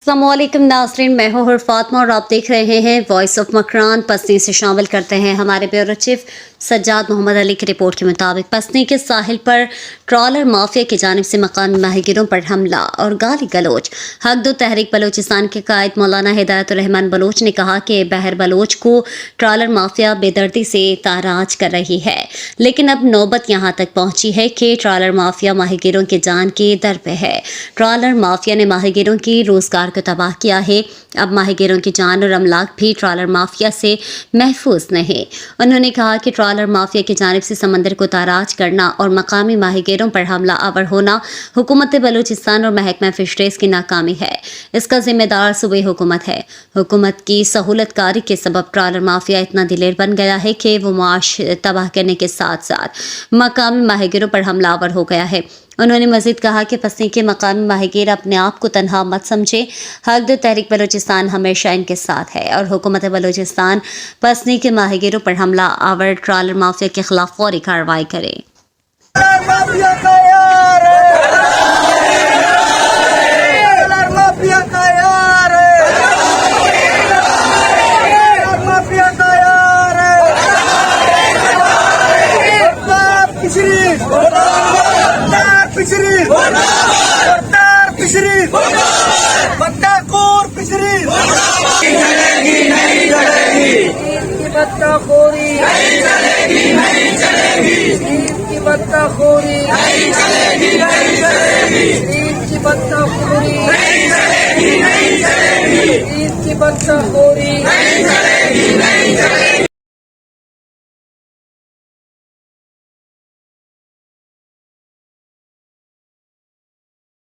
अस्सलामुअलैकुम नाज़रीन, मैं हूँ फातिमा और आप देख रहे हैं वॉइस ऑफ मकरान। पसनी से शामिल करते हैं हमारे ब्यूरो चीफ सज्जाद मोहम्मद अली की रिपोर्ट के मुताबिक पसनी के साहिल पर ट्रॉलर माफिया की जानिब से मकामी माहिगिरों पर हमला और गाली गलोच। हक दो तहरीक बलोचिस्तान के कायद मौलाना हिदायतुर्रहमान बलोच ने कहा कि बहर बलोच को ट्रॉलर माफिया बेदर्दी से ताराज कर रही है, लेकिन अब नौबत यहाँ तक पहुंची है कि ट्रॉलर माफिया माहिगिरों की जान के दर पे है। ट्रॉलर माफिया ने माहिगिरों की रोजगार को तबाह किया है। अब माहिगिरों की जान और अमलाक भी ट्रॉलर माफिया से महफूज नहीं। उन्होंने कहा कि ट्रॉलर माफिया की जानिब से समंदर को ताराज करना और मकामी माहिगिरों पर हमला आवर होना हुकूमत बलूचिस्तान और महकमा फिशरीज की नाकामी है। इसका जिम्मेदार सूबे हुकूमत है। हुकूमत की सहूलतकारी के सबब ट्रॉलर माफिया इतना दिलेर बन गया है कि वो माश तबाह करने के साथ साथ मकामी माहिगिरों पर हमलावर हो गया है। उन्होंने मजीद कहा कि पसनी के मकामी माहिगीर अपने आप को तनहा मत समझे। हक दो तहरीक बलूचिस्तान हमेशा इनके साथ है और हुकूमत बलूचिस्तान पसनी के माहिगीरों पर हमला आवर ट्रॉलर माफिया के खिलाफ फौरी कार्रवाई करे। बत्ताखोरी नहीं चलेगी, नहीं चलेगी। ईद की बत्ताखोरी नहीं चलेगी, नहीं चलेगी। ईद की बत्ताखोरी नहीं चलेगी, नहीं चलेगी। ईद की बत्ताखोरी